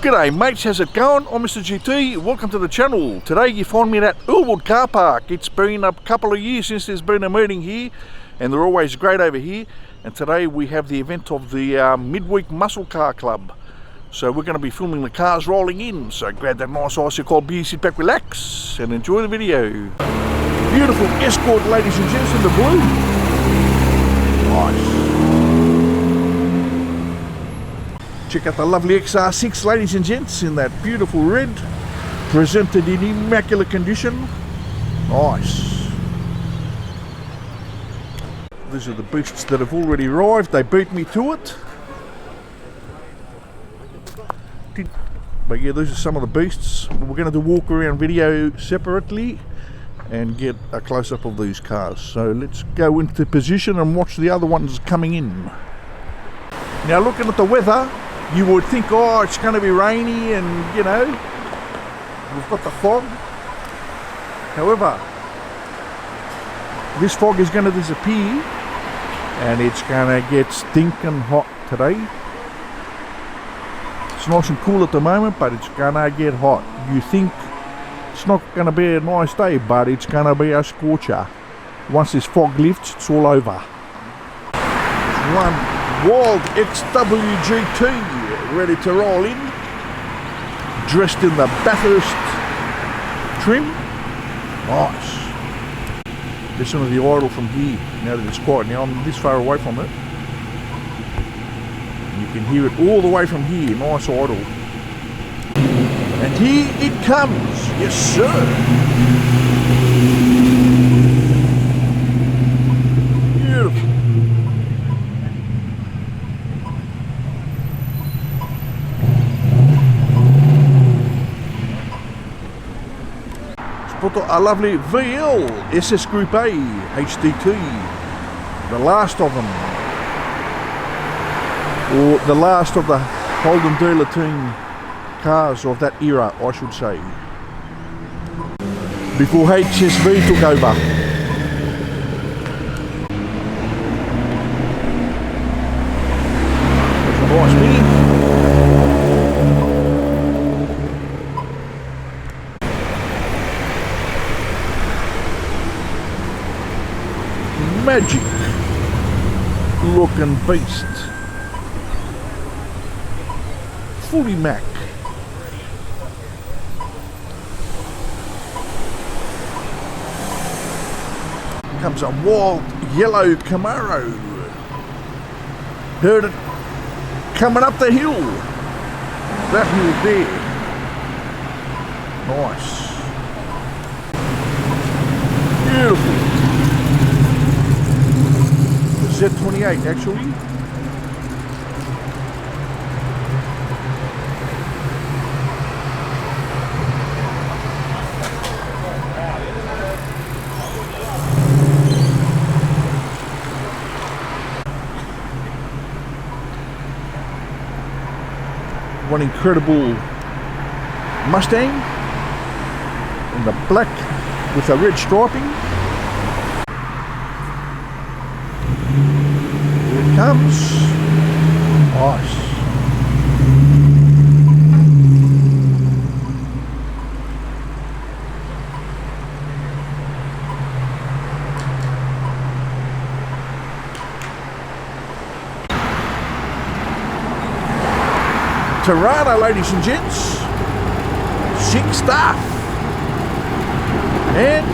G'day mates, how's it going? I'm Mr. GT, welcome to the channel. Today you find me at Earlwood Car Park. It's been a couple of years since there's been a meeting here and they're always great over here. And today we have the event of the Midweek Muscle Car Club. So we're going to be filming the cars rolling in. So grab that nice icy cold beer, sit back, relax and enjoy the video. Beautiful Escort, ladies and gents, in the blue. Nice. Check out the lovely XR6, ladies and gents, in that beautiful red, presented in immaculate condition. Nice. These are the beasts that have already arrived. They beat me to it. But yeah, these are some of the beasts. We're going to do a walk around video separately and get a close-up of these cars. So let's go into position and watch the other ones coming in. Now looking at the weather, you would think, oh, it's going to be rainy and, you know, we've got the fog. However, this fog is going to disappear and it's going to get stinking hot today. It's nice and cool at the moment, but it's going to get hot. You think it's not going to be a nice day, but it's going to be a scorcher. Once this fog lifts, it's all over. It's one Wild XWGT ready to roll in, dressed in the Bathurst trim. Nice. Listen to the idle from here now that it's quiet. Now I'm this far away from it. You can hear it all the way from here. Nice idle. And here it comes. Yes, sir. A lovely VL SS Group A HDT, the last of them, or the last of the Holden dealer team cars of that era, I should say, before HSV took over. That's a nice mini. Magic looking beast, fully Mac. Comes a wild yellow Camaro. Heard it coming up the hill. That hill there. Nice. Beautiful. Z28 actually. One incredible Mustang in the black with the red striping. Comes. Nice. Tirana, ladies and gents. Sick stuff. And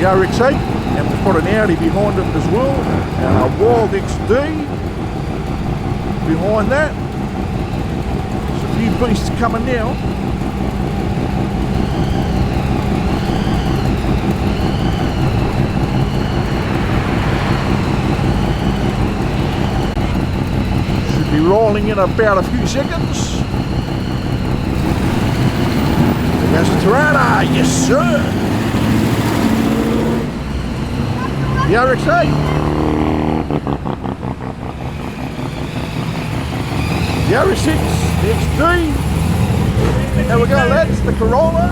the RX-8. And we've got an Audi behind it as well, and a Wild XD behind that. There's a few beasts coming now. Should be rolling in about a few seconds. There's the Tirana, yes sir. The RX-8, the RX-6, the XD, there we go lads, the Corolla,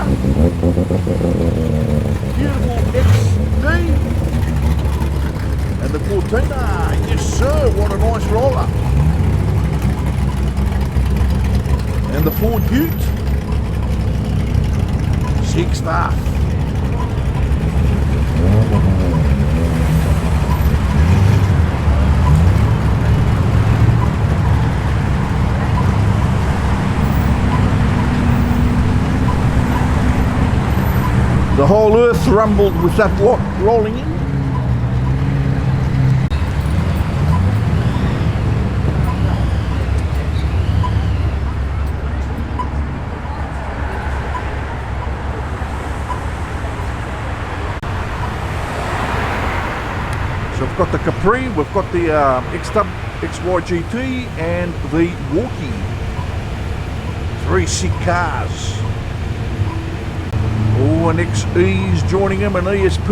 beautiful XD, and the Cortina, yes sir, what a nice roller. and the Ford Ute. Sick stuff. The whole earth rumbled with that lot rolling in. So we've got the Capri, we've got the XYGT and the Walkie. 3 sick cars. Oh, an XE's joining him, an ESP.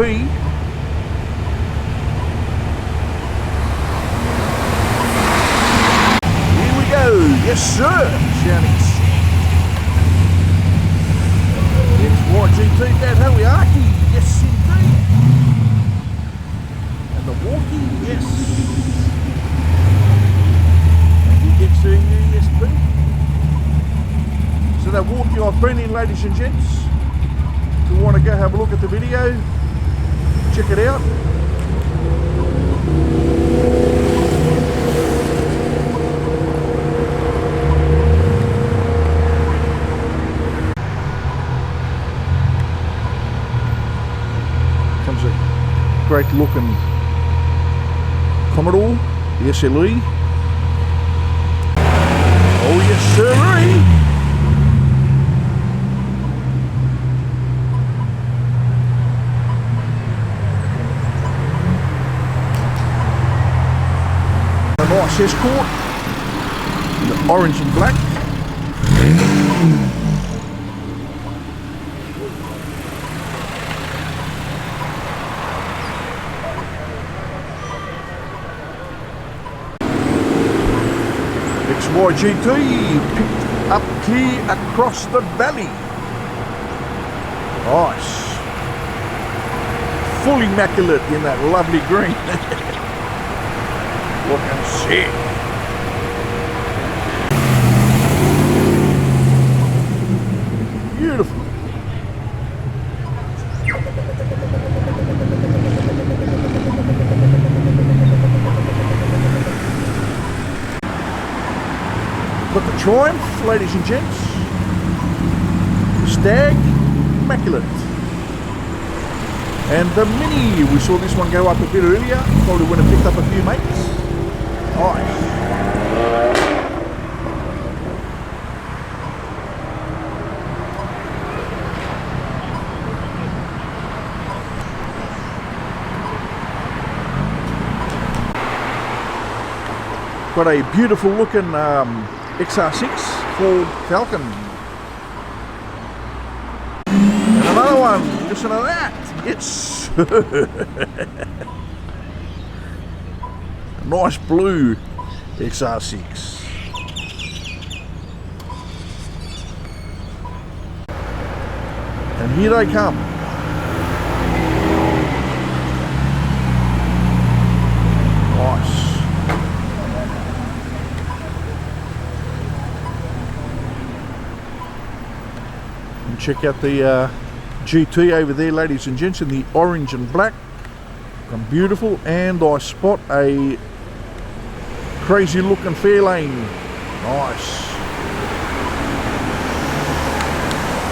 Here we go, yes sir, sounding sick. XYGT, that how we are, yes indeed. And the Walkie, yes. And the XE ESP. So that Walkie I've been in, ladies and gents. If you want to go have a look at the video, check it out. Comes a great looking Commodore, the SLE. Oh yes sirree! Nice Escort, the orange and black. XYGT picked up clear across the valley. Nice. Full immaculate in that lovely green. Looking sick. Beautiful. Got the Triumph, ladies and gents. Stag, immaculate. And the Mini, we saw this one go up a bit earlier. Probably would have picked up a few mates. Nice. Got a beautiful looking XR6 Ford Falcon. And another one, listen to that. It's nice blue XR6. And here they come. Nice. And check out the GT over there, ladies and gents, in the orange and black. And beautiful. And I spot a crazy looking Fairlane. Nice.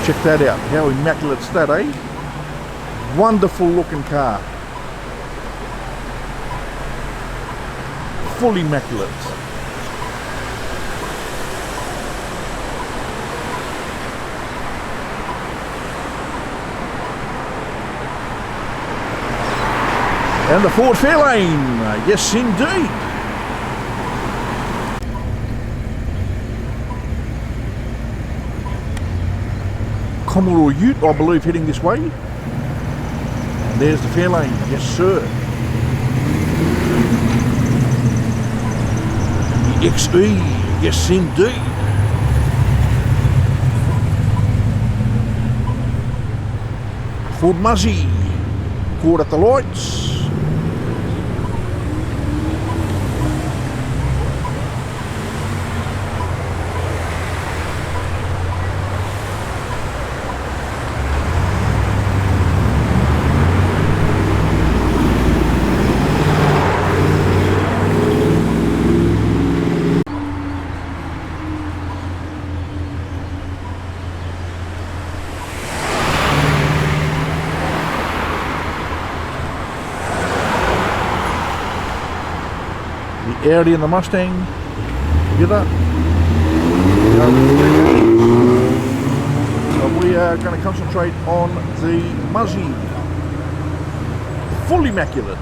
Check that out. How immaculate's that, eh? Wonderful looking car. Full immaculate. And the Ford Fairlane. Yes indeed. Commodore Ute, I believe, heading this way. And there's the Fairlane, yes sir. The XE, yes indeed. Ford Muzzy, caught at the lights. Audi and the Mustang together. So we are going to concentrate on the Muzzy. Full immaculate.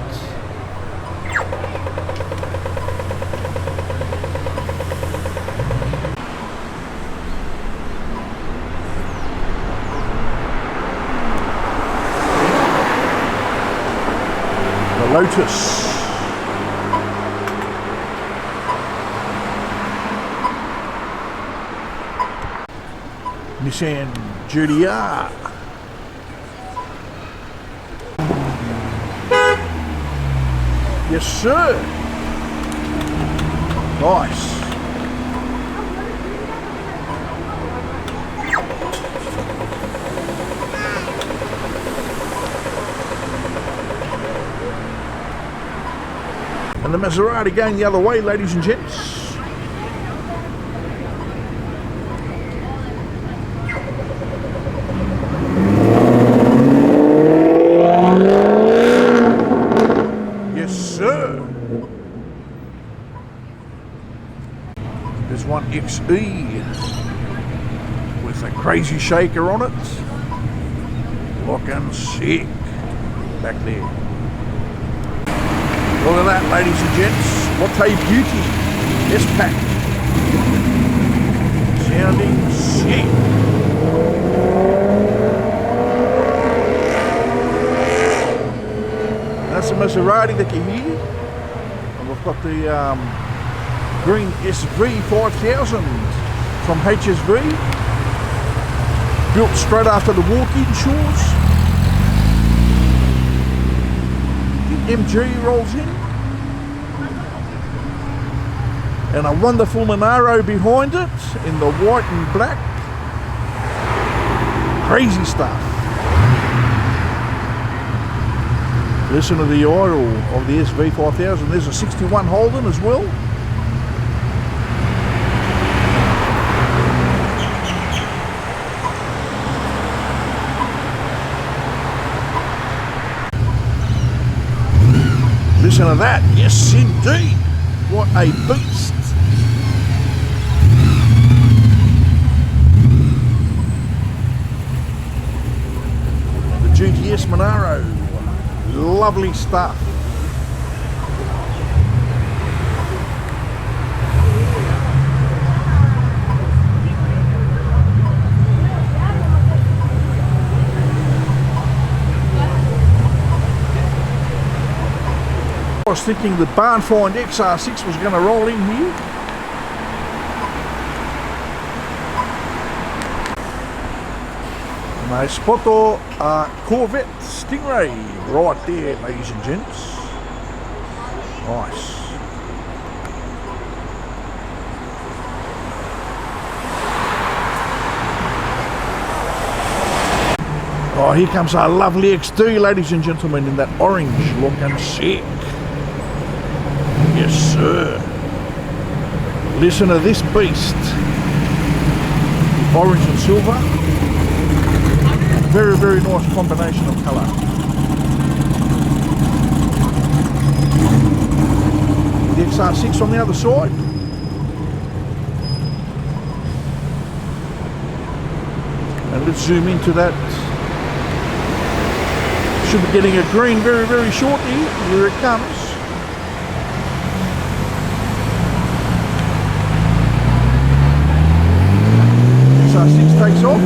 The Lotus. Nissan GTR. Yes, sir. Nice. And the Maserati going the other way, ladies and gents. There's one XE with a crazy shaker on it. Looking sick back there. Look at that, ladies and gents. What a beauty. S-Pack. Sounding sick. That's a Maserati that you hear. And we've got the green SV 5000 from HSV, built straight after the walk-in shores. The MG rolls in, and a wonderful Monaro behind it in the white and black. Crazy stuff. Listen to the idle of the SV 5000. There's a 61 Holden as well. Listen to that, yes indeed. What a beast. The GTS Monaro, lovely stuff. I was thinking the Barn Find XR6 was going to roll in here. And I spot a Corvette Stingray right there, ladies and gents. Nice. Oh, here comes our lovely XD, ladies and gentlemen, in that orange looking sick. Yes, sir. Listen to this beast. Orange and silver. Very, very nice combination of colour. The XR6 on the other side. And let's zoom into that. Should be getting a green very, very shortly. Here it comes. XR6 takes off.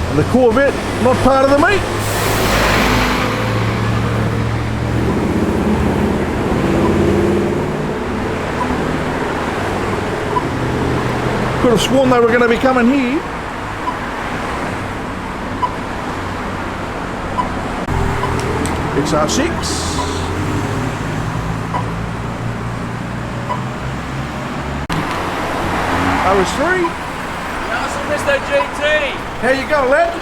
And the Corvette, not part of the meet. Could have sworn they were going to be coming here. XR6. OS3. Awesome, Mr. GT. How you going, lad?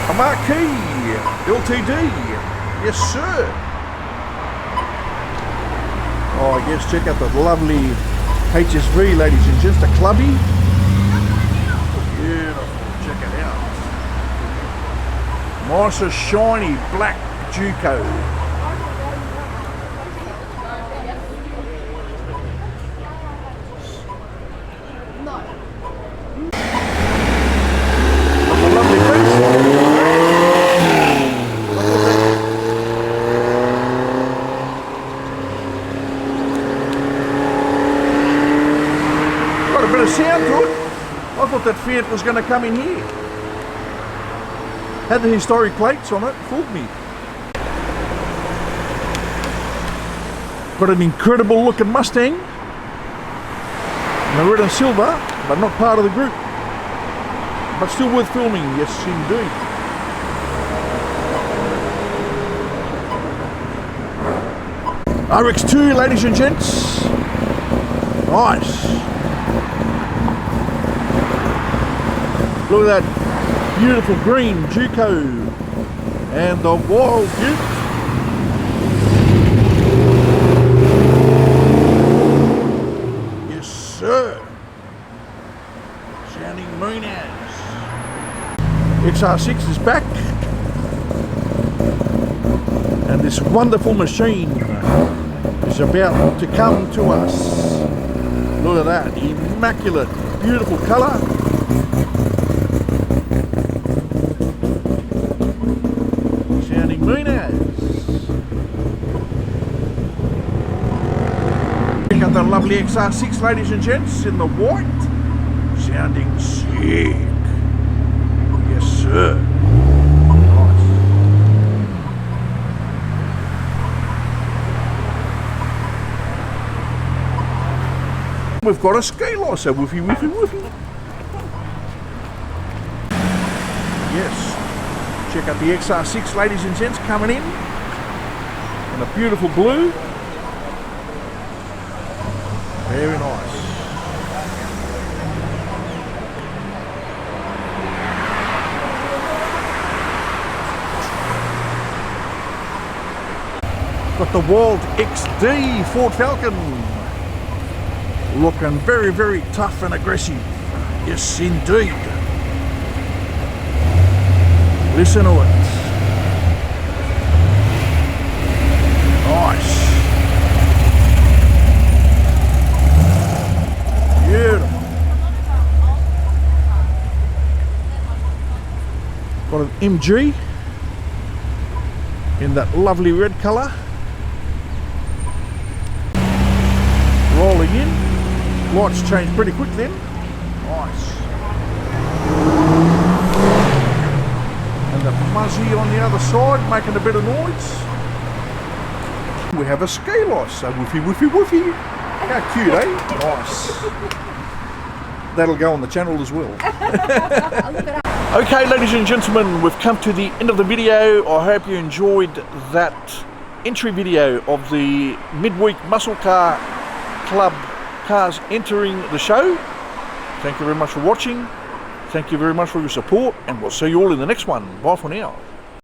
A Marquis LTD. Yes, sir. Oh, yes, check out the lovely HSV, ladies and gents, the clubby. Beautiful, check it out. Nice and shiny black Duco. Sound to it. I thought that Fiat was going to come in here. Had the historic plates on it, fooled me. Got an incredible looking Mustang. In red and silver, but not part of the group. But still worth filming, yes indeed. RX2, ladies and gents. Nice. Look at that beautiful green Duco and the wild Duke. Yes, sir. Sounding moon as. XR6 is back, and this wonderful machine is about to come to us. Look at that immaculate, beautiful colour. Check out the lovely XR6, ladies and gents, in the white. Sounding sick. Yes, sir. Nice. We've got a scale, so woofy, woofy, woofy. Yes. Check out the XR6, ladies and gents, coming in a beautiful blue. Very nice. Got the Wild XD Ford Falcon. Looking very, very tough and aggressive. Yes, indeed. Listen to it. Nice. Beautiful. Got an MG in that lovely red colour. Rolling in. Lights change pretty quick then. Nice. And the Muzzy on the other side making a bit of noise. We have a Skylos, so woofy, woofy, woofy. How cute, eh? Nice. That'll go on the channel as well. Okay, ladies and gentlemen, we've come to the end of the video. I hope you enjoyed that entry video of the Midweek Muscle Car Club cars entering the show. Thank you very much for watching. Thank you very much for your support, and we'll see you all in the next one. Bye for now.